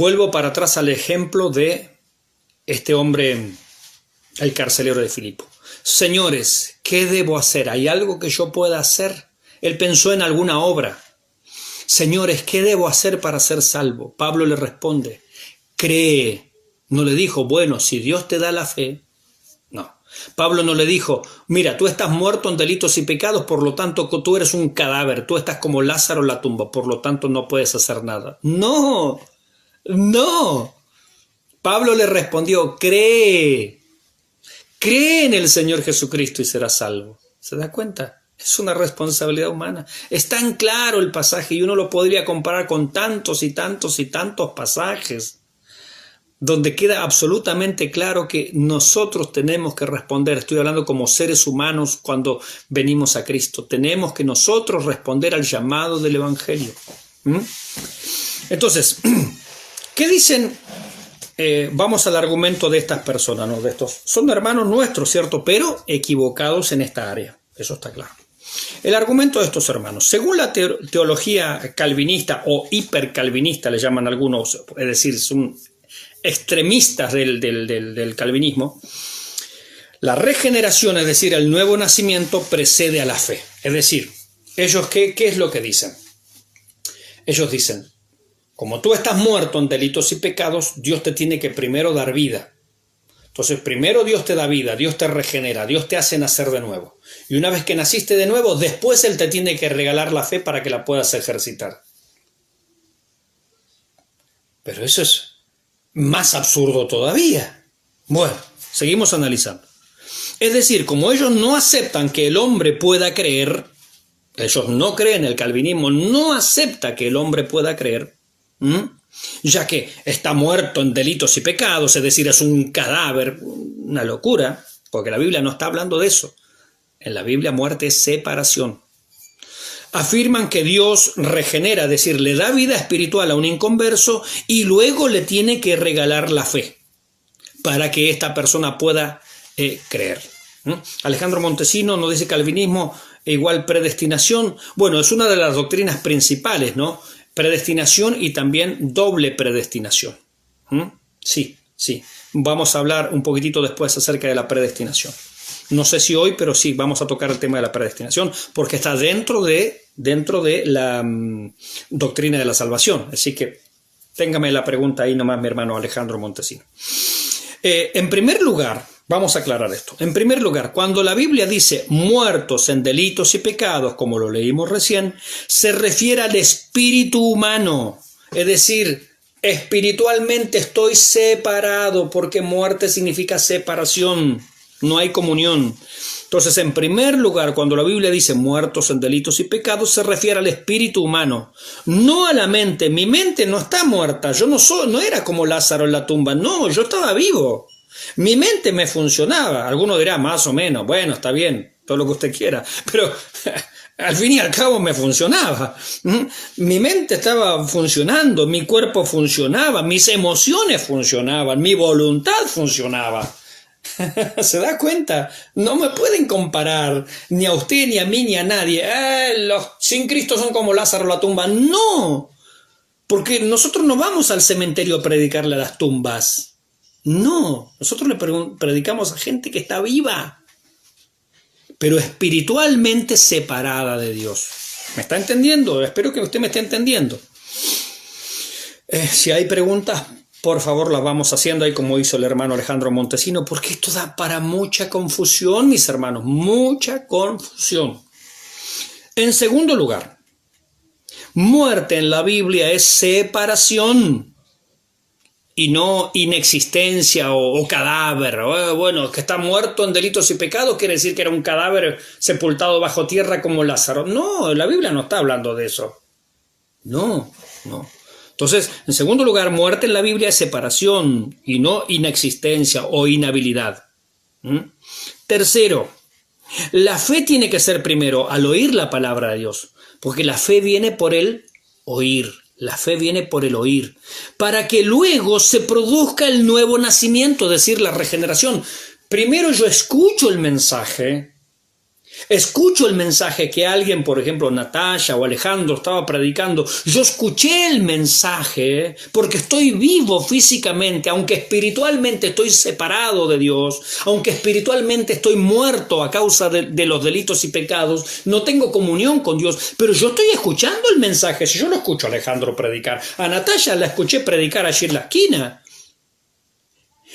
Vuelvo para atrás al ejemplo de este hombre, el carcelero de Filipo. Señores, ¿qué debo hacer? ¿Hay algo que yo pueda hacer? Él pensó en alguna obra. Señores, ¿qué debo hacer para ser salvo? Pablo le responde, cree. No le dijo, bueno, si Dios te da la fe. No. Pablo no le dijo, mira, tú estás muerto en delitos y pecados, por lo tanto tú eres un cadáver, tú estás como Lázaro en la tumba, por lo tanto no puedes hacer nada. No, no. Pablo le respondió, cree en el Señor Jesucristo y serás salvo. ¿Se da cuenta? Es una responsabilidad humana. Es tan claro el pasaje y uno lo podría comparar con tantos y tantos y tantos pasajes donde queda absolutamente claro que nosotros tenemos que responder. Estoy hablando como seres humanos cuando venimos a Cristo. Tenemos que nosotros responder al llamado del Evangelio. Entonces, ¿qué dicen? Vamos al argumento de estas personas, ¿no? De estos son hermanos nuestros, ¿cierto? Pero equivocados en esta área. Eso está claro. El argumento de estos hermanos, según la teología calvinista o hipercalvinista, le llaman algunos, es decir, son extremistas del calvinismo, la regeneración, es decir, el nuevo nacimiento, precede a la fe. Es decir, ellos, ¿qué es lo que dicen? Ellos dicen, como tú estás muerto en delitos y pecados, Dios te tiene que primero dar vida. Entonces, primero Dios te da vida, Dios te regenera, Dios te hace nacer de nuevo. Y una vez que naciste de nuevo, después Él te tiene que regalar la fe para que la puedas ejercitar. Pero eso es más absurdo todavía. Bueno, seguimos analizando. Es decir, como ellos no aceptan que el hombre pueda creer, ellos no creen, el calvinismo no acepta que el hombre pueda creer, ya que está muerto en delitos y pecados, es decir, es un cadáver, una locura, porque la Biblia no está hablando de eso. En la Biblia muerte es separación. Afirman que Dios regenera, es decir, le da vida espiritual a un inconverso y luego le tiene que regalar la fe para que esta persona pueda creer. Alejandro Montesino nos dice calvinismo igual predestinación. Bueno, es una de las doctrinas principales, ¿no? Predestinación y también doble predestinación. Sí. Vamos a hablar un poquitito después acerca de la predestinación. No sé si hoy, pero sí, vamos a tocar el tema de la predestinación, porque está dentro de la doctrina de la salvación. Así que téngame la pregunta ahí nomás, mi hermano Alejandro Montesino. En primer lugar, vamos a aclarar esto. En primer lugar, cuando la Biblia dice muertos en delitos y pecados, como lo leímos recién, se refiere al espíritu humano. Es decir, espiritualmente estoy separado, porque muerte significa separación. No hay comunión. Entonces, en primer lugar, cuando la Biblia dice muertos en delitos y pecados, se refiere al espíritu humano, no a la mente. Mi mente no está muerta. Yo no era como Lázaro en la tumba. No, yo estaba vivo. Mi mente me funcionaba. Alguno dirá más o menos. Bueno, está bien, todo lo que usted quiera. Pero al fin y al cabo me funcionaba. Mi mente estaba funcionando, mi cuerpo funcionaba, mis emociones funcionaban, mi voluntad funcionaba. ¿Se da cuenta? No me pueden comparar ni a usted, ni a mí, ni a nadie. Los sin Cristo son como Lázaro en la tumba. No, porque nosotros no vamos al cementerio a predicarle a las tumbas. No, nosotros le predicamos a gente que está viva, pero espiritualmente separada de Dios. ¿Me está entendiendo? Espero que usted me esté entendiendo. Si hay preguntas, por favor, las vamos haciendo ahí como hizo el hermano Alejandro Montesino, porque esto da para mucha confusión, mis hermanos, mucha confusión. En segundo lugar, muerte en la Biblia es separación y no inexistencia o cadáver. Bueno, que está muerto en delitos y pecados quiere decir que era un cadáver sepultado bajo tierra como Lázaro. No, la Biblia no está hablando de eso. No. Entonces, en segundo lugar, muerte en la Biblia es separación y no inexistencia o inhabilidad. Tercero, la fe tiene que ser primero al oír la palabra de Dios, porque la fe viene por el oír. La fe viene por el oír, para que luego se produzca el nuevo nacimiento, es decir, la regeneración. Primero yo escucho el mensaje, Escucho el mensaje que alguien, por ejemplo, Natalia o Alejandro estaba predicando. Yo escuché el mensaje porque estoy vivo físicamente, aunque espiritualmente estoy separado de Dios, aunque espiritualmente estoy muerto a causa de los delitos y pecados, no tengo comunión con Dios, pero yo estoy escuchando el mensaje. Si yo lo escucho a Alejandro predicar, a Natalia la escuché predicar allí en la esquina.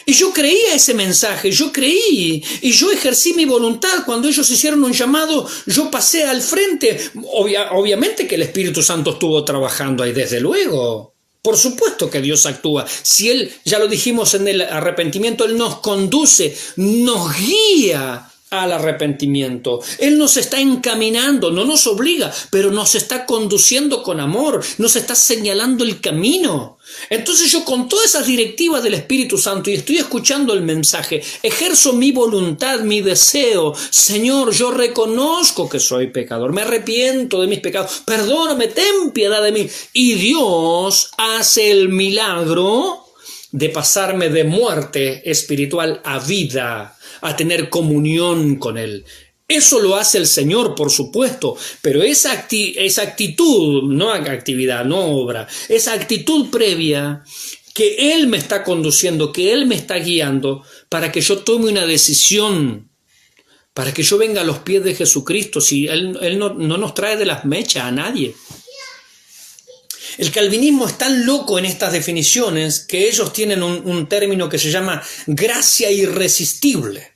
Y yo creía ese mensaje, yo creí, y yo ejercí mi voluntad. Cuando ellos hicieron un llamado, yo pasé al frente. Obviamente que el Espíritu Santo estuvo trabajando ahí, desde luego. Por supuesto que Dios actúa. Si Él, ya lo dijimos en el arrepentimiento, Él nos conduce, nos guía al arrepentimiento. Él nos está encaminando, no nos obliga, pero nos está conduciendo con amor, nos está señalando el camino. Entonces yo, con todas esas directivas del Espíritu Santo, y estoy escuchando el mensaje, ejerzo mi voluntad, mi deseo. Señor, yo reconozco que soy pecador, me arrepiento de mis pecados, perdóname, ten piedad de mí. Y Dios hace el milagro de pasarme de muerte espiritual a vida, a tener comunión con Él. Eso lo hace el Señor, por supuesto, pero esa actitud, no actividad, no obra, esa actitud previa que Él me está conduciendo, que Él me está guiando para que yo tome una decisión, para que yo venga a los pies de Jesucristo. Si Él no nos trae de las mechas a nadie. El calvinismo es tan loco en estas definiciones que ellos tienen un término que se llama gracia irresistible.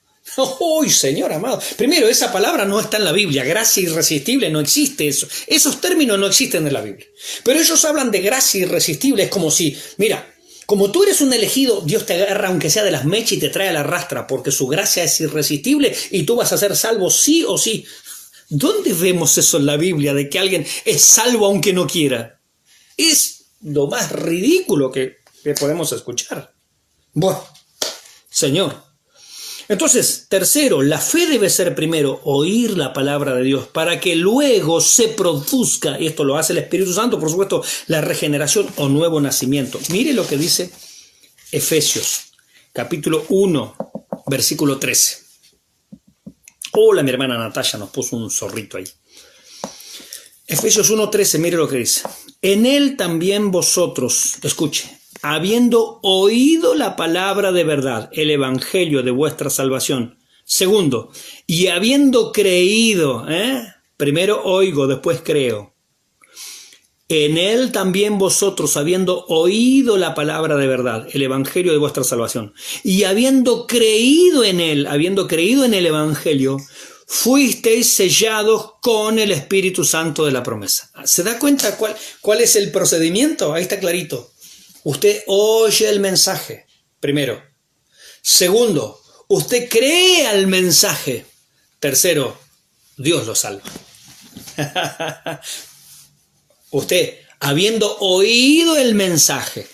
¡Uy, Señor amado! Primero, esa palabra no está en la Biblia. Gracia irresistible no existe eso. Esos términos no existen en la Biblia. Pero ellos hablan de gracia irresistible. Es como si, mira, como tú eres un elegido, Dios te agarra aunque sea de las mechas y te trae a la rastra, porque su gracia es irresistible y tú vas a ser salvo sí o sí. ¿Dónde vemos eso en la Biblia, de que alguien es salvo aunque no quiera? Es lo más ridículo que podemos escuchar. Bueno, Señor. Entonces, tercero, la fe debe ser primero oír la palabra de Dios para que luego se produzca, y esto lo hace el Espíritu Santo, por supuesto, la regeneración o nuevo nacimiento. Mire lo que dice Efesios, capítulo 1, versículo 13. Hola, mi hermana Natalia nos puso un zorrito ahí. Efesios 1:13, mire lo que dice. En Él también vosotros, escuche, habiendo oído la palabra de verdad, el evangelio de vuestra salvación. Segundo, y habiendo creído, primero oigo, después creo. En Él también vosotros, habiendo oído la palabra de verdad, el evangelio de vuestra salvación, y habiendo creído en el evangelio, fuisteis sellados con el Espíritu Santo de la promesa. ¿Se da cuenta cuál es el procedimiento? Ahí está clarito. Usted oye el mensaje, primero. Segundo, usted cree al mensaje. Tercero, Dios lo salva. Usted, habiendo oído el mensaje.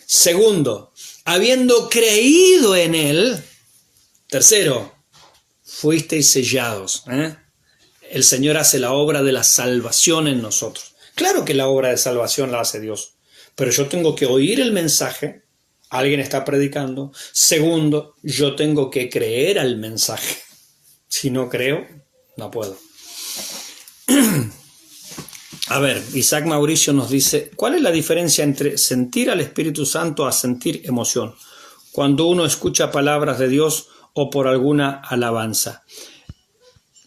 Segundo, habiendo creído en él. Tercero, fuisteis sellados. El Señor hace la obra de la salvación en nosotros. Claro que la obra de salvación la hace Dios. Pero yo tengo que oír el mensaje, alguien está predicando. Segundo, yo tengo que creer al mensaje. Si no creo, no puedo. A ver, Isaac Mauricio nos dice, ¿cuál es la diferencia entre sentir al Espíritu Santo a sentir emoción? Cuando uno escucha palabras de Dios o por alguna alabanza.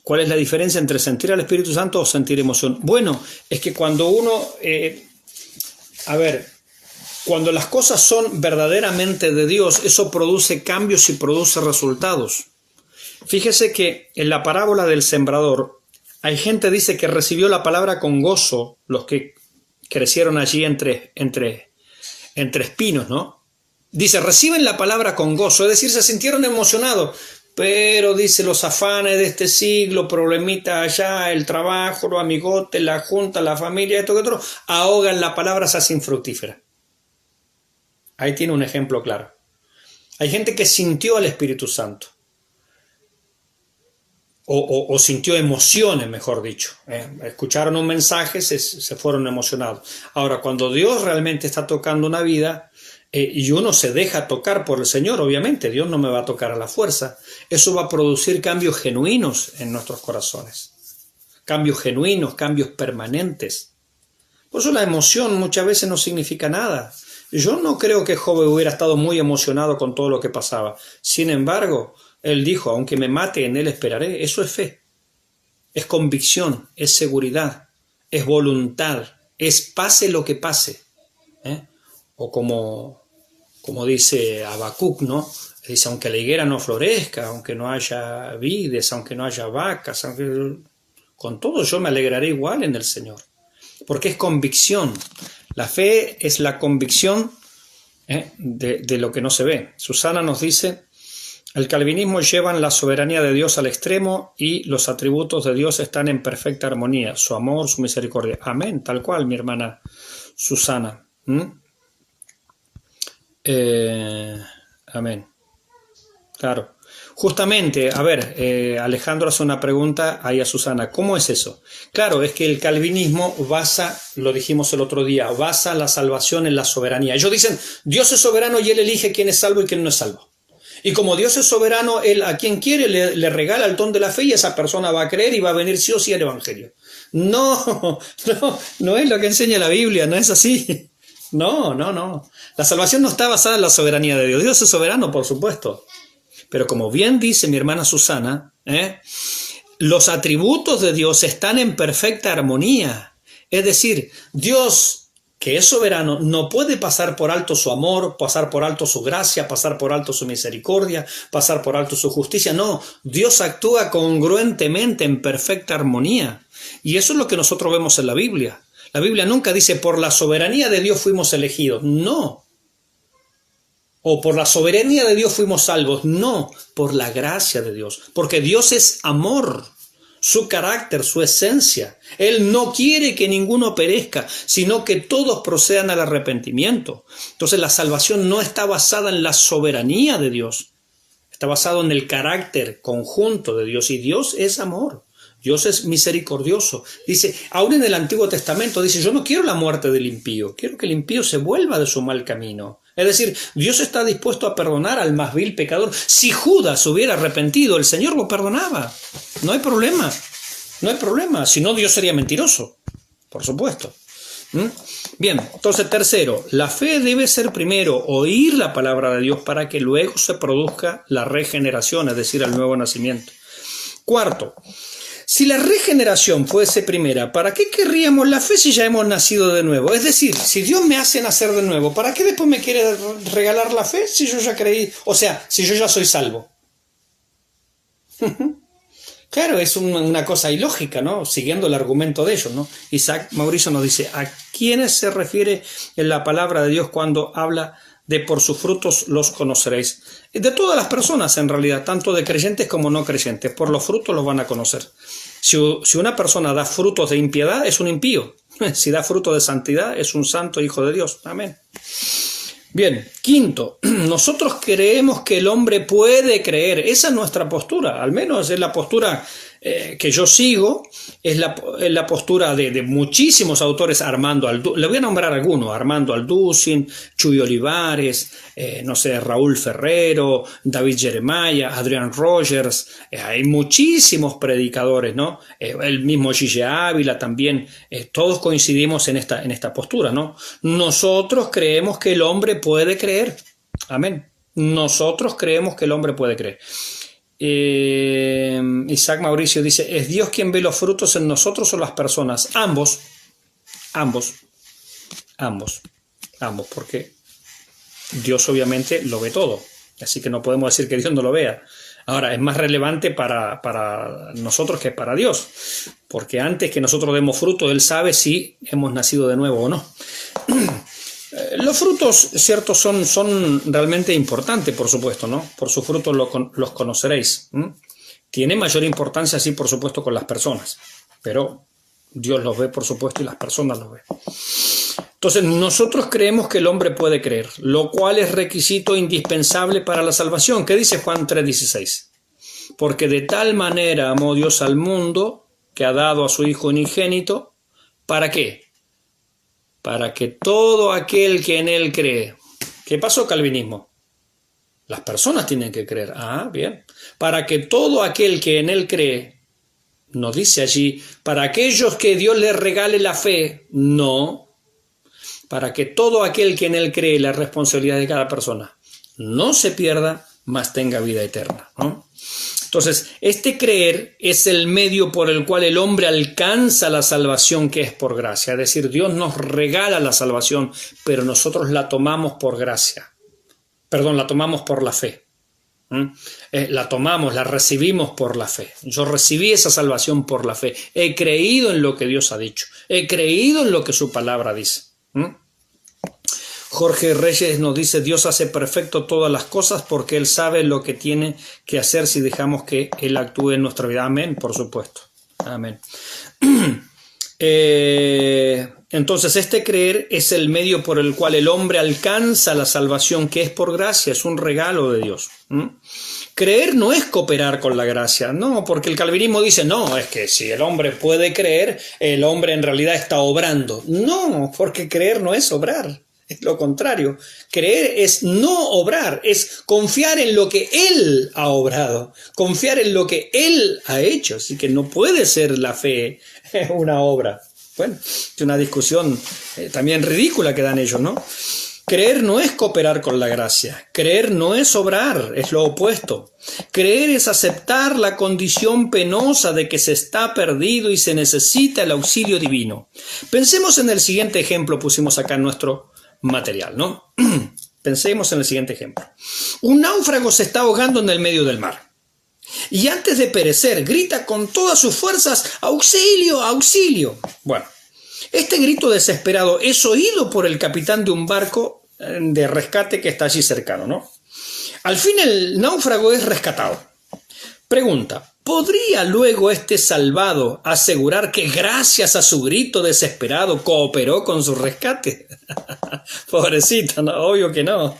¿Cuál es la diferencia entre sentir al Espíritu Santo o sentir emoción? Bueno, es que cuando uno... cuando las cosas son verdaderamente de Dios, eso produce cambios y produce resultados. Fíjese que en la parábola del sembrador, hay gente que dice que recibió la palabra con gozo, los que crecieron allí entre espinos, ¿no? Dice, reciben la palabra con gozo, es decir, se sintieron emocionados. Pero, dice, los afanes de este siglo, problemitas allá, el trabajo, los amigotes, la junta, la familia, esto que otro, ahogan la palabra, se hace infructífera. Ahí tiene un ejemplo claro. Hay gente que sintió al Espíritu Santo. o sintió emociones, mejor dicho. Escucharon un mensaje, se fueron emocionados. Ahora, cuando Dios realmente está tocando una vida y uno se deja tocar por el Señor, obviamente Dios no me va a tocar a la fuerza, eso va a producir cambios genuinos en nuestros corazones. Cambios genuinos, cambios permanentes. Por eso la emoción muchas veces no significa nada. Yo no creo que Job hubiera estado muy emocionado con todo lo que pasaba. Sin embargo, él dijo, aunque me mate, en él esperaré. Eso es fe. Es convicción, es seguridad, es voluntad, es pase lo que pase. O como dice Habacuc, ¿no? Dice, aunque la higuera no florezca, aunque no haya vides, aunque no haya vacas, con todo yo me alegraré igual en el Señor. Porque es convicción. La fe es la convicción de lo que no se ve. Susana nos dice, el calvinismo lleva la soberanía de Dios al extremo y los atributos de Dios están en perfecta armonía, su amor, su misericordia. Amén, tal cual, mi hermana Susana. Amén. Claro. Justamente, a ver, Alejandro hace una pregunta ahí a Susana. ¿Cómo es eso? Claro, es que el calvinismo basa, lo dijimos el otro día, basa la salvación en la soberanía. Ellos dicen, Dios es soberano y Él elige quién es salvo y quién no es salvo. Y como Dios es soberano, Él a quien quiere le regala el don de la fe y esa persona va a creer y va a venir sí o sí al Evangelio. No es lo que enseña la Biblia, no es así. No. La salvación no está basada en la soberanía de Dios. Dios es soberano, por supuesto. Pero como bien dice mi hermana Susana, los atributos de Dios están en perfecta armonía. Es decir, Dios, que es soberano, no puede pasar por alto su amor, pasar por alto su gracia, pasar por alto su misericordia, pasar por alto su justicia. No, Dios actúa congruentemente en perfecta armonía. Y eso es lo que nosotros vemos en la Biblia. La Biblia nunca dice, por la soberanía de Dios fuimos elegidos. No. O por la soberanía de Dios fuimos salvos. No, por la gracia de Dios. Porque Dios es amor, su carácter, su esencia. Él no quiere que ninguno perezca, sino que todos procedan al arrepentimiento. Entonces la salvación no está basada en la soberanía de Dios. Está basada en el carácter conjunto de Dios. Y Dios es amor. Dios es misericordioso. Dice, aún en el Antiguo Testamento, dice, yo no quiero la muerte del impío. Quiero que el impío se vuelva de su mal camino. Es decir, Dios está dispuesto a perdonar al más vil pecador. Si Judas hubiera arrepentido, el Señor lo perdonaba. No hay problema. No hay problema. Si no, Dios sería mentiroso. Por supuesto. Bien, entonces tercero, la fe debe ser primero oír la palabra de Dios para que luego se produzca la regeneración, es decir, el nuevo nacimiento. Cuarto, si la regeneración fuese primera, ¿para qué querríamos la fe si ya hemos nacido de nuevo? Es decir, si Dios me hace nacer de nuevo, ¿para qué después me quiere regalar la fe si yo ya creí? O sea, si yo ya soy salvo. Claro, es una cosa ilógica, ¿no? Siguiendo el argumento de ellos, ¿no? Isaac Mauricio nos dice, ¿a quiénes se refiere en la palabra de Dios cuando habla de por sus frutos los conoceréis? De todas las personas, en realidad, tanto de creyentes como no creyentes. Por los frutos los van a conocer. Si una persona da frutos de impiedad, es un impío. Si da fruto de santidad, es un santo hijo de Dios. Amén. Bien, quinto, nosotros creemos que el hombre puede creer. Esa es nuestra postura, al menos es la postura que yo sigo, es la postura de muchísimos autores. Armando Alducin, le voy a nombrar algunos: Armando Alducin, Chuy Olivares, no sé, Raúl Ferrero, David Jeremiah, Adrian Rogers, hay muchísimos predicadores, ¿no? El mismo Gille Ávila también, todos coincidimos en esta postura, ¿no? Nosotros creemos que el hombre puede creer. Amén. Nosotros creemos que el hombre puede creer. Isaac Mauricio dice, ¿es Dios quien ve los frutos en nosotros o las personas? Ambos, porque Dios obviamente lo ve todo, así que no podemos decir que Dios no lo vea. Ahora, es más relevante para nosotros que para Dios, porque antes que nosotros demos fruto, Él sabe si hemos nacido de nuevo o no. Los frutos, cierto, son realmente importantes, por supuesto, ¿no? Por sus frutos los conoceréis. Tiene mayor importancia, sí, por supuesto, con las personas, pero Dios los ve, por supuesto, y las personas los ven. Entonces, nosotros creemos que el hombre puede creer, lo cual es requisito indispensable para la salvación. ¿Qué dice Juan 3:16? Porque de tal manera amó Dios al mundo que ha dado a su Hijo unigénito. ¿Para qué? Para que todo aquel que en Él cree. ¿Qué pasó, calvinismo? Las personas tienen que creer. Ah, bien. Para que todo aquel que en Él cree, no dice allí, para aquellos que Dios les regale la fe, no. Para que todo aquel que en Él cree, la responsabilidad de cada persona, no se pierda, mas tenga vida eterna, ¿no? Entonces, este creer es el medio por el cual el hombre alcanza la salvación que es por gracia. Es decir, Dios nos regala la salvación, pero nosotros la tomamos por gracia. Perdón, la tomamos por la fe. La recibimos por la fe. Yo recibí esa salvación por la fe. He creído en lo que Dios ha dicho. He creído en lo que su palabra dice. Jorge Reyes nos dice: Dios hace perfecto todas las cosas porque Él sabe lo que tiene que hacer si dejamos que Él actúe en nuestra vida. Amén, por supuesto. Amén. Entonces, este creer es el medio por el cual el hombre alcanza la salvación que es por gracia, es un regalo de Dios. Creer no es cooperar con la gracia, no, porque el calvinismo dice, no, es que si el hombre puede creer, el hombre en realidad está obrando. No, porque creer no es obrar. Es lo contrario. Creer es no obrar, es confiar en lo que Él ha obrado, confiar en lo que Él ha hecho. Así que no puede ser la fe una obra. Bueno, es una discusión también ridícula que dan ellos, ¿no? Creer no es cooperar con la gracia. Creer no es obrar, es lo opuesto. Creer es aceptar la condición penosa de que se está perdido y se necesita el auxilio divino. Pensemos en el siguiente ejemplo, pusimos acá en nuestro material, ¿no? Pensemos en el siguiente ejemplo. Un náufrago se está ahogando en el medio del mar y antes de perecer grita con todas sus fuerzas: ¡auxilio, auxilio! Bueno, este grito desesperado es oído por el capitán de un barco de rescate que está allí cercano, ¿no? Al fin el náufrago es rescatado. Pregunta: ¿podría luego este salvado asegurar que gracias a su grito desesperado cooperó con su rescate? Pobrecito, no, obvio que no.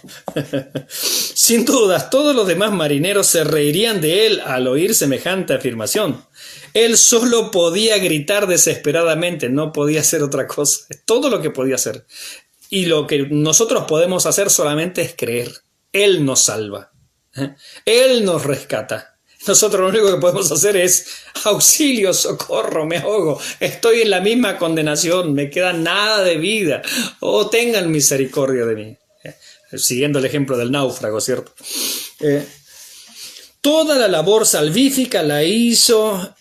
Sin dudas, todos los demás marineros se reirían de él al oír semejante afirmación. Él solo podía gritar desesperadamente, no podía hacer otra cosa. Es todo lo que podía hacer. Y lo que nosotros podemos hacer solamente es creer. Él nos salva. Él nos rescata. Nosotros lo único que podemos hacer es: auxilio, socorro, me ahogo, estoy en la misma condenación, me queda nada de vida, oh, tengan misericordia de mí. Siguiendo el ejemplo del náufrago, ¿cierto? Toda la labor salvífica la hizo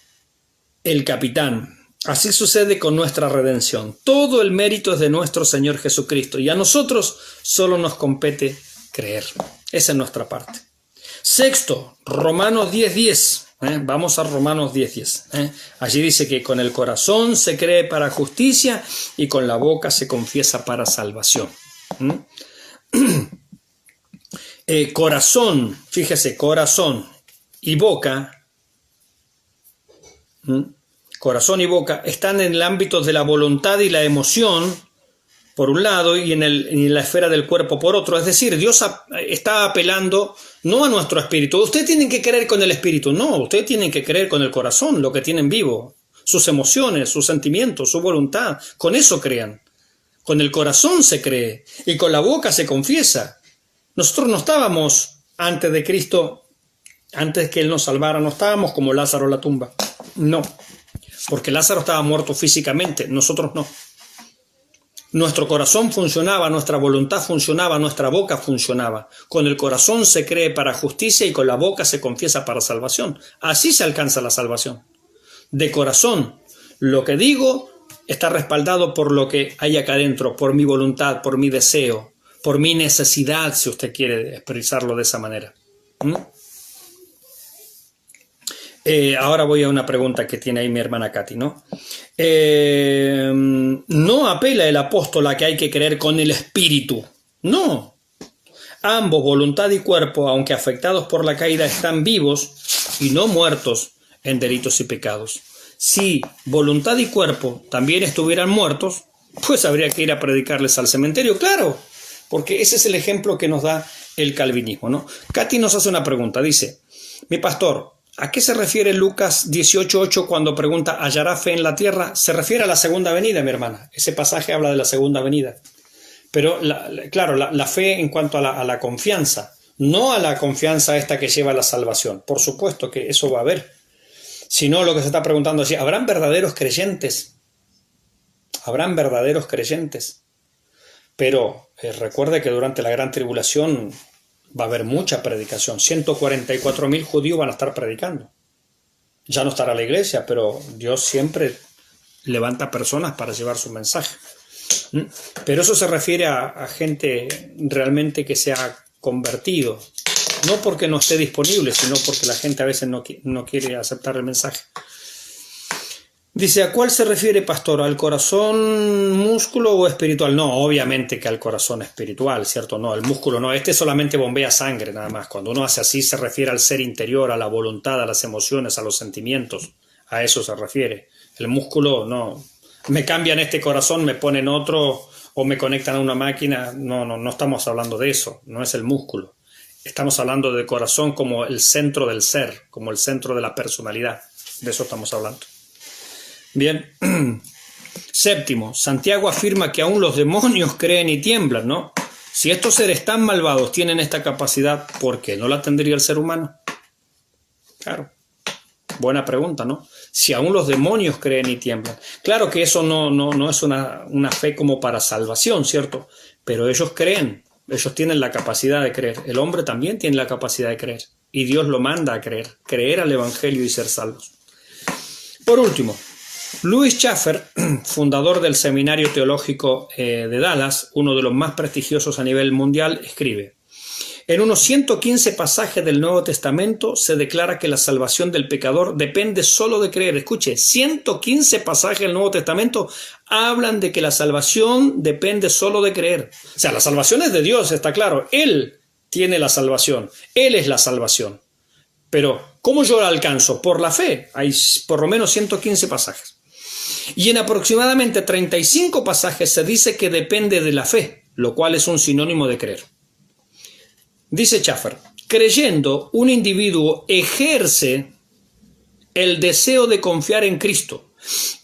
el capitán. Así sucede con nuestra redención. Todo el mérito es de nuestro Señor Jesucristo y a nosotros solo nos compete creer. Esa es nuestra parte. Sexto, Romanos 10:10. Vamos a Romanos 10:10. Allí dice que con el corazón se cree para justicia y con la boca se confiesa para salvación. Corazón, fíjese, corazón y boca. Corazón y boca están en el ámbito de la voluntad y la emoción por un lado y en la esfera del cuerpo por otro. Es decir, Dios está apelando no a nuestro espíritu. Ustedes tienen que creer con el espíritu. No, ustedes tienen que creer con el corazón, lo que tienen vivo. Sus emociones, sus sentimientos, su voluntad. Con eso crean. Con el corazón se cree y con la boca se confiesa. Nosotros no estábamos antes de Cristo, antes que Él nos salvara, no estábamos como Lázaro en la tumba. No, porque Lázaro estaba muerto físicamente, nosotros no. Nuestro corazón funcionaba, nuestra voluntad funcionaba, nuestra boca funcionaba. Con el corazón se cree para justicia y con la boca se confiesa para salvación. Así se alcanza la salvación. De corazón, lo que digo está respaldado por lo que hay acá adentro, por mi voluntad, por mi deseo, por mi necesidad, si usted quiere expresarlo de esa manera. Ahora voy a una pregunta que tiene ahí mi hermana Katy, ¿no? No apela el apóstol a que hay que creer con el espíritu. No. Ambos, voluntad y cuerpo, aunque afectados por la caída, están vivos y no muertos en delitos y pecados. Si voluntad y cuerpo también estuvieran muertos, pues habría que ir a predicarles al cementerio, claro, porque ese es el ejemplo que nos da el calvinismo, ¿no? Katy nos hace una pregunta, dice: mi pastor, ¿A qué se refiere Lucas 18:8 cuando pregunta, ¿hallará fe en la tierra? Se refiere a la segunda venida, mi hermana. Ese pasaje habla de la segunda venida. Pero, claro, la fe en cuanto a la confianza, no a la confianza esta que lleva a la salvación. Por supuesto que eso va a haber. Sino lo que se está preguntando es, ¿habrán verdaderos creyentes? ¿Habrán verdaderos creyentes? Pero recuerde que durante la gran tribulación va a haber mucha predicación. 144.000 judíos van a estar predicando. Ya no estará la iglesia, pero Dios siempre levanta personas para llevar su mensaje. Pero eso se refiere a gente realmente que se ha convertido. No porque no esté disponible, sino porque la gente a veces no quiere aceptar el mensaje. Dice, ¿a cuál se refiere, pastor? ¿Al corazón, músculo o espiritual? No, obviamente que al corazón espiritual, ¿cierto? No, el músculo no. Este solamente bombea sangre, nada más. Cuando uno hace así, se refiere al ser interior, a la voluntad, a las emociones, a los sentimientos. A eso se refiere. El músculo, no. Me cambian este corazón, me ponen otro o me conectan a una máquina. No estamos hablando de eso. No es el músculo. Estamos hablando del corazón como el centro del ser, como el centro de la personalidad. De eso estamos hablando. Bien. Séptimo, Santiago afirma que aún los demonios creen y tiemblan, ¿no? Si estos seres tan malvados tienen esta capacidad, ¿por qué no la tendría el ser humano? Claro. Buena pregunta, ¿no? Si aún los demonios creen y tiemblan. Claro que eso no es una fe como para salvación, ¿cierto? Pero ellos creen. Ellos tienen la capacidad de creer. El hombre también tiene la capacidad de creer. Y Dios lo manda a creer. Creer al Evangelio y ser salvos. Por último, Louis Schaffer, fundador del Seminario Teológico de Dallas, uno de los más prestigiosos a nivel mundial, escribe: en unos 115 pasajes del Nuevo Testamento se declara que la salvación del pecador depende solo de creer. Escuche, 115 pasajes del Nuevo Testamento hablan de que la salvación depende solo de creer. O sea, la salvación es de Dios, está claro. Él tiene la salvación. Él es la salvación. Pero, ¿cómo yo la alcanzo? Por la fe. Hay por lo menos 115 pasajes. Y en aproximadamente 35 pasajes se dice que depende de la fe, lo cual es un sinónimo de creer. Dice Schaffer, creyendo, un individuo ejerce el deseo de confiar en Cristo.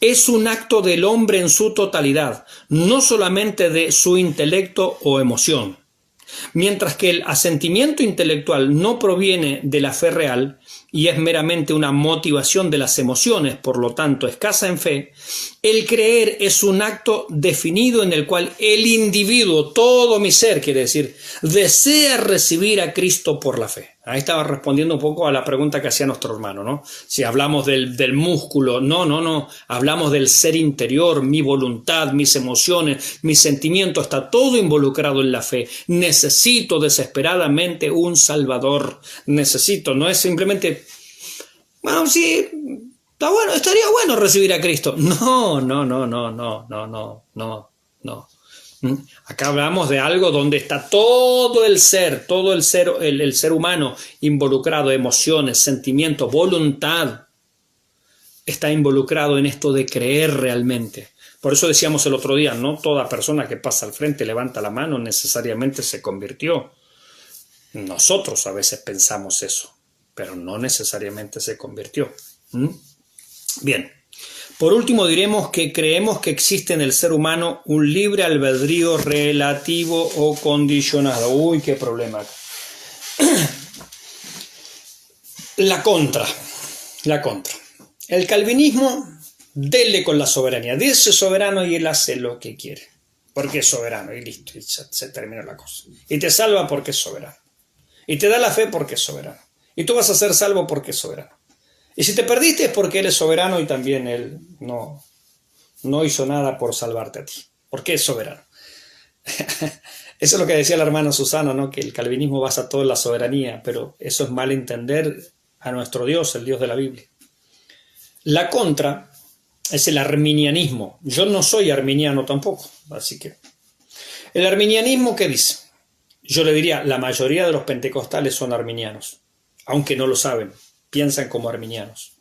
Es un acto del hombre en su totalidad, no solamente de su intelecto o emoción. Mientras que el asentimiento intelectual no proviene de la fe real y es meramente una motivación de las emociones, por lo tanto escasa en fe, el creer es un acto definido en el cual el individuo, todo mi ser, quiere decir, desea recibir a Cristo por la fe. Ahí estaba respondiendo un poco a la pregunta que hacía nuestro hermano, ¿no? Si hablamos del músculo, no, hablamos del ser interior, mi voluntad, mis emociones, mis sentimientos, está todo involucrado en la fe. Necesito desesperadamente un Salvador, no es simplemente, bueno, sí, está bueno, estaría bueno recibir a Cristo. No. Acá hablamos de algo donde está todo el ser humano involucrado, emociones, sentimientos, voluntad. Está involucrado en esto de creer realmente. Por eso decíamos el otro día, no toda persona que pasa al frente, levanta la mano, necesariamente se convirtió. Nosotros a veces pensamos eso, pero no necesariamente se convirtió. Bien. Por último, diremos que creemos que existe en el ser humano un libre albedrío relativo o condicionado. Uy, qué problema. La contra. El calvinismo, dele con la soberanía. Dice soberano y él hace lo que quiere. Porque es soberano y listo, y se terminó la cosa. Y te salva porque es soberano. Y te da la fe porque es soberano. Y tú vas a ser salvo porque es soberano. Y si te perdiste es porque Él es soberano y también Él no hizo nada por salvarte a ti. Porque es soberano. Eso es lo que decía la hermana Susana, ¿no? Que el calvinismo basa todo en la soberanía, pero eso es mal entender a nuestro Dios, el Dios de la Biblia. La contra es el arminianismo. Yo no soy arminiano tampoco, así que... ¿El arminianismo qué dice? Yo le diría, la mayoría de los pentecostales son arminianos, aunque no lo saben. Piensan como arminianos.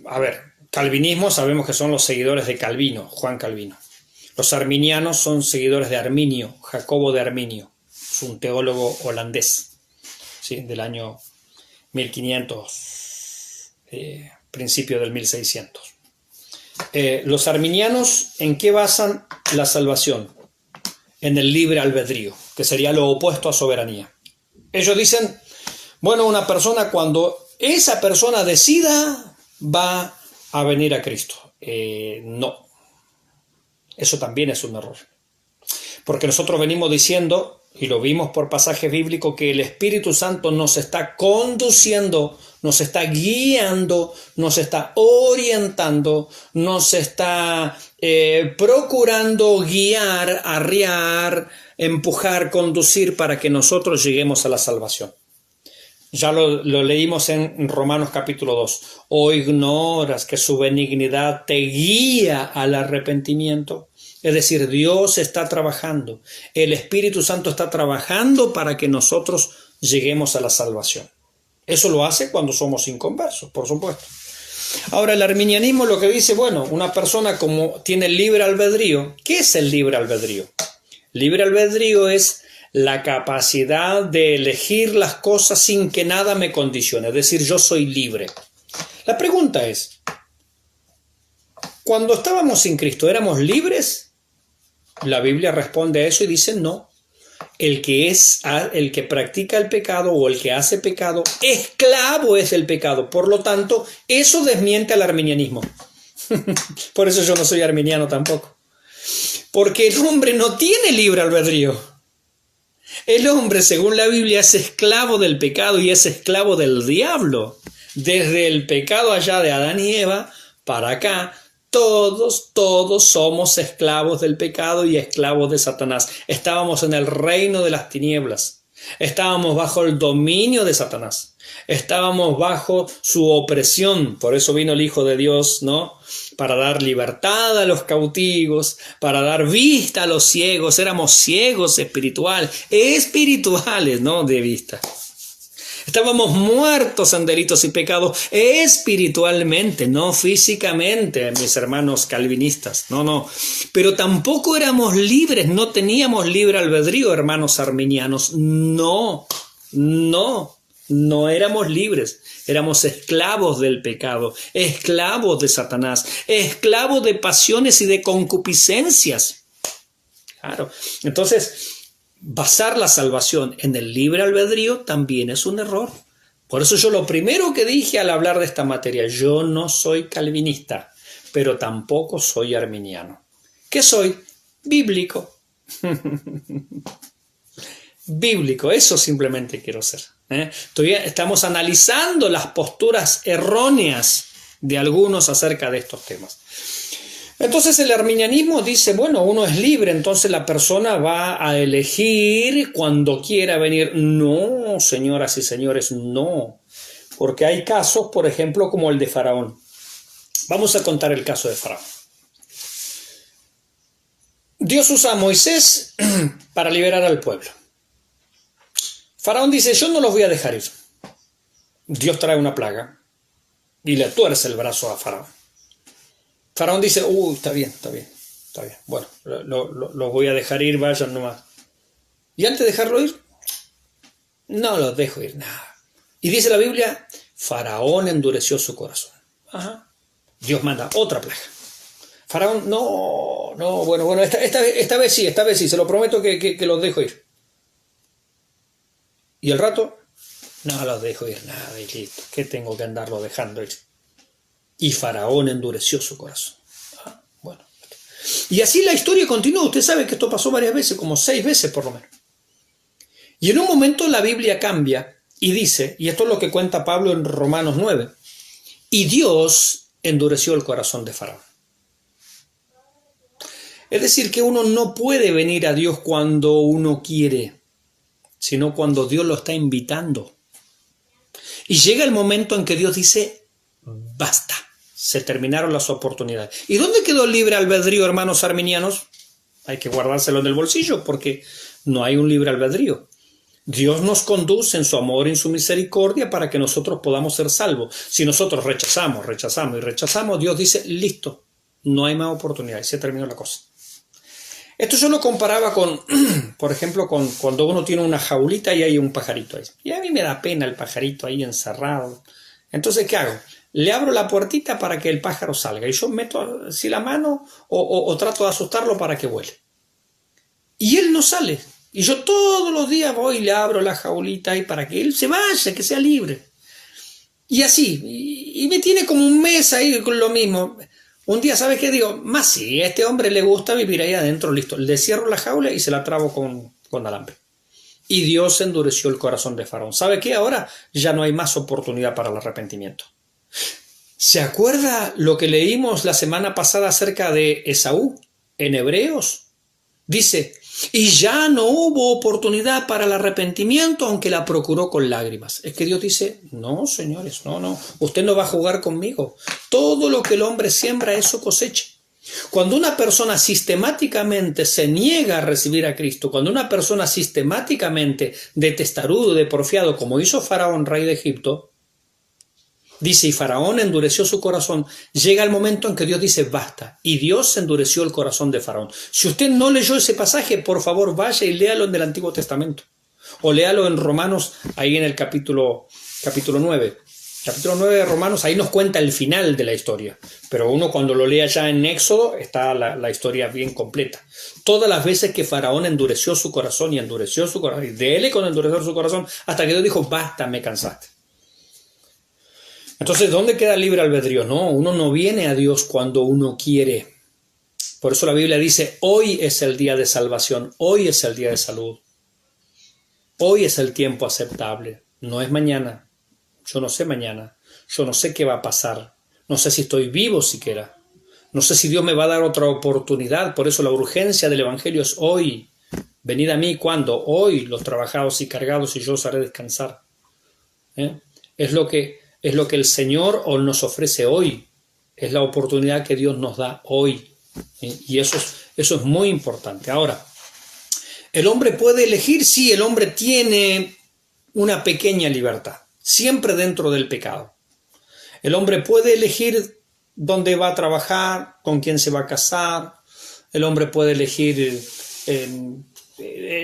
A ver, calvinismo sabemos que son los seguidores de Calvino, Juan Calvino. Los arminianos son seguidores de Arminio, Jacobo de Arminio. Es un teólogo holandés. ¿sí? Del año 1500, principio del 1600. Los arminianos, ¿en qué basan la salvación? En el libre albedrío, que sería lo opuesto a soberanía. Ellos dicen, bueno, una persona, cuando esa persona decida, va a venir a Cristo. No, eso también es un error. Porque nosotros venimos diciendo, y lo vimos por pasajes bíblicos, que el Espíritu Santo nos está conduciendo, nos está guiando, nos está orientando, nos está procurando guiar, arrear, empujar, conducir para que nosotros lleguemos a la salvación. Ya lo leímos en Romanos capítulo 2. ¿O ignoras que su benignidad te guía al arrepentimiento? Es decir, Dios está trabajando, el Espíritu Santo está trabajando para que nosotros lleguemos a la salvación. Eso lo hace cuando somos inconversos, por supuesto. Ahora, el arminianismo lo que dice, bueno, una persona como tiene libre albedrío. ¿Qué es el libre albedrío? Libre albedrío es la capacidad de elegir las cosas sin que nada me condicione, es decir, yo soy libre. La pregunta es, cuando estábamos sin Cristo, ¿éramos libres? La Biblia responde a eso y dice no. El que practica el pecado o el que hace pecado, esclavo es el pecado. Por lo tanto, eso desmiente al arminianismo. Por eso yo no soy arminiano tampoco. Porque el hombre no tiene libre albedrío. El hombre, según la Biblia, es esclavo del pecado y es esclavo del diablo. Desde el pecado allá de Adán y Eva para acá, todos somos esclavos del pecado y esclavos de Satanás. Estábamos en el reino de las tinieblas. Estábamos bajo el dominio de Satanás. Estábamos bajo su opresión. Por eso vino el Hijo de Dios, ¿no? Para dar libertad a los cautivos, para dar vista a los ciegos. Éramos ciegos espirituales, no de vista. Estábamos muertos en delitos y pecados espiritualmente, no físicamente, mis hermanos calvinistas, no. Pero tampoco éramos libres, no teníamos libre albedrío, hermanos arminianos. No éramos libres. Éramos esclavos del pecado, esclavos de Satanás, esclavos de pasiones y de concupiscencias. Claro, entonces basar la salvación en el libre albedrío también es un error. Por eso yo lo primero que dije al hablar de esta materia, yo no soy calvinista, pero tampoco soy arminiano. ¿Qué soy? Bíblico. Bíblico, eso simplemente quiero ser. Estamos analizando las posturas erróneas de algunos acerca de estos temas. Entonces el arminianismo dice, bueno, uno es libre, entonces la persona va a elegir cuando quiera venir. No, señoras y señores, no. Porque hay casos, por ejemplo, como el de Faraón. Vamos a contar el caso de Faraón. Dios usa a Moisés para liberar al pueblo. Faraón dice, yo no los voy a dejar ir. Dios trae una plaga y le tuerce el brazo a Faraón. Faraón dice, está bien. Bueno, los voy a dejar ir, vayan nomás. Y antes de dejarlo ir, no los dejo ir, nada. Y dice la Biblia, Faraón endureció su corazón. Ajá. Dios manda otra plaga. Faraón, bueno, esta vez sí, se lo prometo que los dejo ir. Y al rato, no los dejo ir, nada, y listo. ¿Qué tengo que andarlo dejando ir? Y Faraón endureció su corazón. Bueno. Y así la historia continúa. Usted sabe que esto pasó varias veces, como 6 veces por lo menos. Y en un momento la Biblia cambia y dice, y esto es lo que cuenta Pablo en Romanos 9, y Dios endureció el corazón de Faraón. Es decir, que uno no puede venir a Dios cuando uno quiere, sino cuando Dios lo está invitando. Y llega el momento en que Dios dice, basta. Se terminaron las oportunidades. ¿Y dónde quedó el libre albedrío, hermanos arminianos? Hay que guardárselo en el bolsillo porque no hay un libre albedrío. Dios nos conduce en su amor y en su misericordia para que nosotros podamos ser salvos. Si nosotros rechazamos, Dios dice, listo, no hay más oportunidades, se terminó la cosa. Esto yo lo comparaba con, por ejemplo, con cuando uno tiene una jaulita y hay un pajarito ahí. Y a mí me da pena el pajarito ahí encerrado. Entonces, ¿qué hago? Le abro la puertita para que el pájaro salga y yo meto así la mano o trato de asustarlo para que vuele. Y él no sale. Y yo todos los días voy y le abro la jaulita ahí para que él se vaya, que sea libre. Y así, y me tiene como un mes ahí con lo mismo. Un día, ¿sabes qué? Digo, más sí, a este hombre le gusta vivir ahí adentro, listo. Le cierro la jaula y se la trabo con alambre. Y Dios endureció el corazón de Faraón. ¿Sabe qué? Ahora ya no hay más oportunidad para el arrepentimiento. ¿Se acuerda lo que leímos la semana pasada acerca de Esaú en Hebreos? Dice, y ya no hubo oportunidad para el arrepentimiento, aunque la procuró con lágrimas. Es que Dios dice, no, señores, no, usted no va a jugar conmigo. Todo lo que el hombre siembra, eso cosecha. Cuando una persona sistemáticamente se niega a recibir a Cristo, cuando una persona sistemáticamente de testarudo, de porfiado, como hizo Faraón, rey de Egipto, dice, y Faraón endureció su corazón, llega el momento en que Dios dice, basta, y Dios endureció el corazón de Faraón. Si usted no leyó ese pasaje, por favor vaya y léalo en el Antiguo Testamento, o léalo en Romanos, ahí en el capítulo 9. Capítulo 9 de Romanos, ahí nos cuenta el final de la historia, pero uno cuando lo lea ya en Éxodo, está la historia bien completa. Todas las veces que Faraón endureció su corazón y endureció su corazón, y déle con endurecer su corazón, hasta que Dios dijo, basta, me cansaste. Entonces, ¿dónde queda el libre albedrío? No, uno no viene a Dios cuando uno quiere. Por eso la Biblia dice, hoy es el día de salvación, hoy es el día de salud, hoy es el tiempo aceptable, no es mañana. Yo no sé mañana, yo no sé qué va a pasar, no sé si estoy vivo siquiera, no sé si Dios me va a dar otra oportunidad, por eso la urgencia del Evangelio es hoy. Venid a mí, ¿cuándo? Hoy, los trabajados y cargados, y yo os haré descansar. Es lo que el Señor nos ofrece hoy, es la oportunidad que Dios nos da hoy. Y eso es muy importante. Ahora, ¿el hombre puede elegir? Sí, el hombre tiene una pequeña libertad, siempre dentro del pecado. El hombre puede elegir dónde va a trabajar, con quién se va a casar, el hombre puede elegir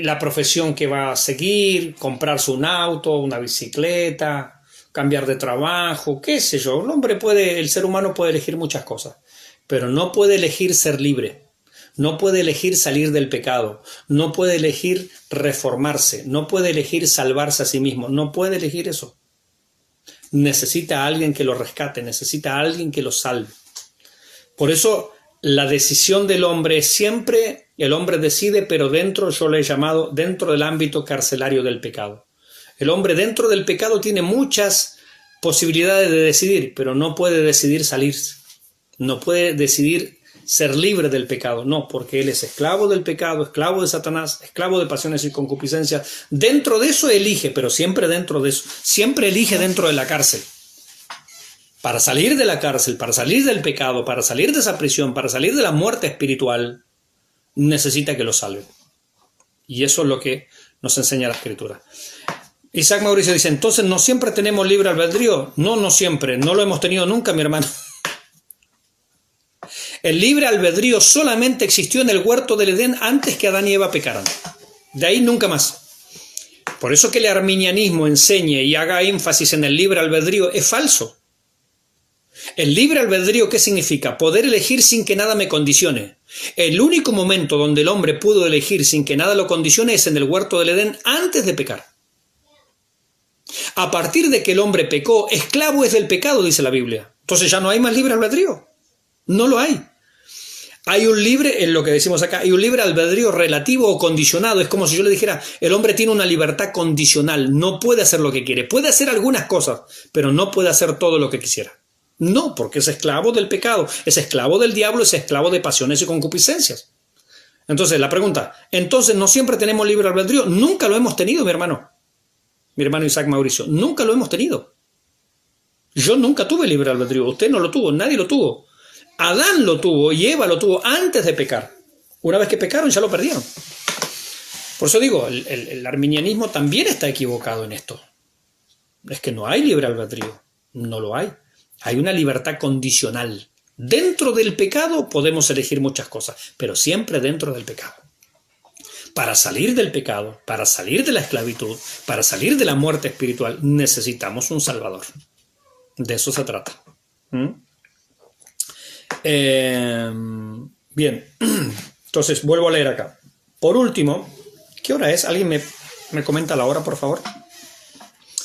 la profesión que va a seguir, comprarse un auto, una bicicleta, cambiar de trabajo, qué sé yo. El ser humano puede elegir muchas cosas, pero no puede elegir ser libre, no puede elegir salir del pecado, no puede elegir reformarse, no puede elegir salvarse a sí mismo, no puede elegir eso. Necesita a alguien que lo rescate, necesita a alguien que lo salve. Por eso la decisión del hombre es siempre, el hombre decide, pero yo le he llamado dentro del ámbito carcelario del pecado. El hombre dentro del pecado tiene muchas posibilidades de decidir, pero no puede decidir salirse. No puede decidir ser libre del pecado. No, porque él es esclavo del pecado, esclavo de Satanás, esclavo de pasiones y concupiscencias. Dentro de eso elige, pero siempre dentro de eso. Siempre elige dentro de la cárcel. Para salir de la cárcel, para salir del pecado, para salir de esa prisión, para salir de la muerte espiritual, necesita que lo salven. Y eso es lo que nos enseña la Escritura. Isaac Mauricio dice, entonces ¿no siempre tenemos libre albedrío? No siempre, no lo hemos tenido nunca, mi hermano. El libre albedrío solamente existió en el huerto del Edén antes que Adán y Eva pecaran. De ahí nunca más. Por eso que el arminianismo enseñe y haga énfasis en el libre albedrío es falso. El libre albedrío, ¿qué significa? Poder elegir sin que nada me condicione. El único momento donde el hombre pudo elegir sin que nada lo condicione es en el huerto del Edén antes de pecar. A partir de que el hombre pecó, esclavo es del pecado, dice la Biblia. Entonces ya no hay más libre albedrío. No lo hay. Hay un libre, en lo que decimos acá, hay un libre albedrío relativo o condicionado. Es como si yo le dijera, el hombre tiene una libertad condicional, no puede hacer lo que quiere. Puede hacer algunas cosas, pero no puede hacer todo lo que quisiera. No, porque es esclavo del pecado, es esclavo del diablo, es esclavo de pasiones y concupiscencias. Entonces, la pregunta, ¿entonces no siempre tenemos libre albedrío? Nunca lo hemos tenido, mi hermano Isaac Mauricio, nunca lo hemos tenido. Yo nunca tuve libre albedrío, usted no lo tuvo, nadie lo tuvo. Adán lo tuvo y Eva lo tuvo antes de pecar. Una vez que pecaron ya lo perdieron. Por eso digo, el arminianismo también está equivocado en esto. Es que no hay libre albedrío, no lo hay. Hay una libertad condicional. Dentro del pecado podemos elegir muchas cosas, pero siempre dentro del pecado. Para salir del pecado, para salir de la esclavitud, para salir de la muerte espiritual, necesitamos un Salvador. De eso se trata. Bien, entonces vuelvo a leer acá. Por último, ¿qué hora es? ¿Alguien me comenta la hora, por favor?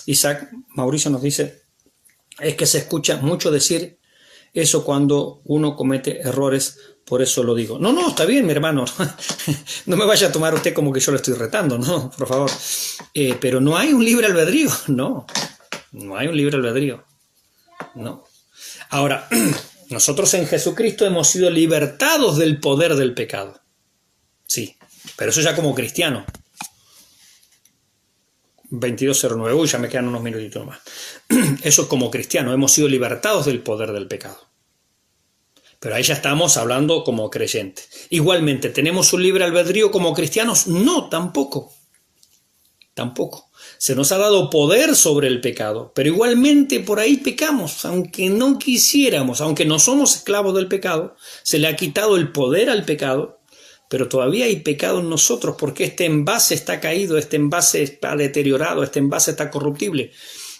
Isaac Mauricio nos dice, es que se escucha mucho decir eso cuando uno comete errores, por eso lo digo. No, está bien, mi hermano. No me vaya a tomar usted como que yo lo estoy retando, no, por favor. Pero no hay un libre albedrío, no hay un libre albedrío, no. Ahora, nosotros en Jesucristo hemos sido libertados del poder del pecado. Sí, pero eso ya como cristiano. 22:09, uy, ya me quedan unos minutitos más. Eso como cristiano, hemos sido libertados del poder del pecado. Pero ahí ya estamos hablando como creyentes. Igualmente, ¿tenemos un libre albedrío como cristianos? No, tampoco. Tampoco. Se nos ha dado poder sobre el pecado, pero igualmente por ahí pecamos, aunque no quisiéramos, aunque no somos esclavos del pecado, se le ha quitado el poder al pecado, pero todavía hay pecado en nosotros porque este envase está caído, este envase está deteriorado, este envase está corruptible.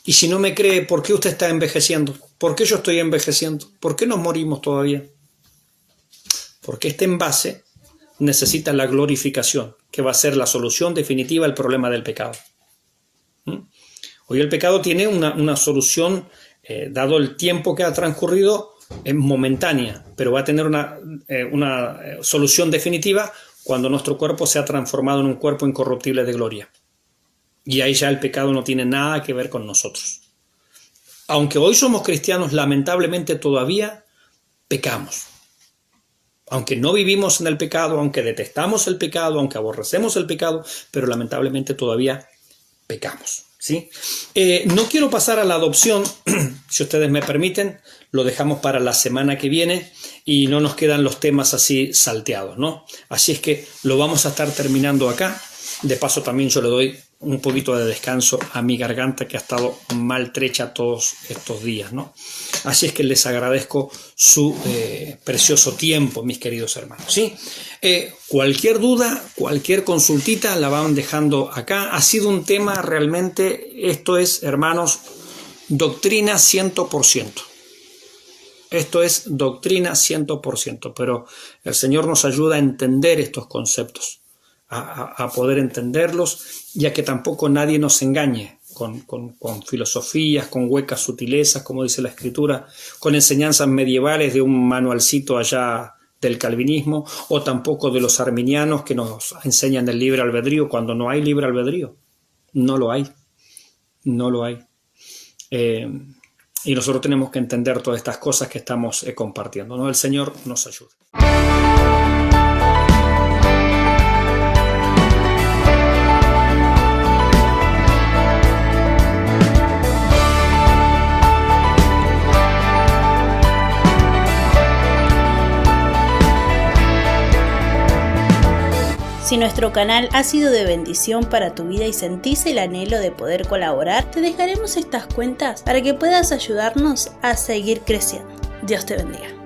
Y si no me cree, ¿por qué usted está envejeciendo? ¿Por qué yo estoy envejeciendo? ¿Por qué nos morimos todavía? Porque este envase necesita la glorificación, que va a ser la solución definitiva al problema del pecado. Hoy el pecado tiene una solución, dado el tiempo que ha transcurrido, momentánea, pero va a tener una solución definitiva cuando nuestro cuerpo se ha transformado en un cuerpo incorruptible de gloria. Y ahí ya el pecado no tiene nada que ver con nosotros. Aunque hoy somos cristianos, lamentablemente todavía pecamos. Aunque no vivimos en el pecado, aunque detestamos el pecado, aunque aborrecemos el pecado, pero lamentablemente todavía pecamos, ¿sí? No quiero pasar a la adopción, si ustedes me permiten, lo dejamos para la semana que viene y no nos quedan los temas así salteados, ¿no? Así es que lo vamos a estar terminando acá. De paso también yo le doy un poquito de descanso a mi garganta que ha estado maltrecha todos estos días, ¿no? Así es que les agradezco su precioso tiempo, mis queridos hermanos, ¿sí? Cualquier duda, cualquier consultita la van dejando acá. Ha sido un tema realmente, esto es, hermanos, doctrina 100%. Esto es doctrina 100%, pero el Señor nos ayuda a entender estos conceptos, a poder entenderlos, y a que tampoco nadie nos engañe con filosofías, con huecas sutilezas, como dice la Escritura, con enseñanzas medievales de un manualcito allá del calvinismo, o tampoco de los arminianos que nos enseñan el libre albedrío cuando no hay libre albedrío. No lo hay. No lo hay. Y nosotros tenemos que entender todas estas cosas que estamos compartiendo, ¿no? El Señor nos ayude. Si nuestro canal ha sido de bendición para tu vida y sentís el anhelo de poder colaborar, te dejaremos estas cuentas para que puedas ayudarnos a seguir creciendo. Dios te bendiga.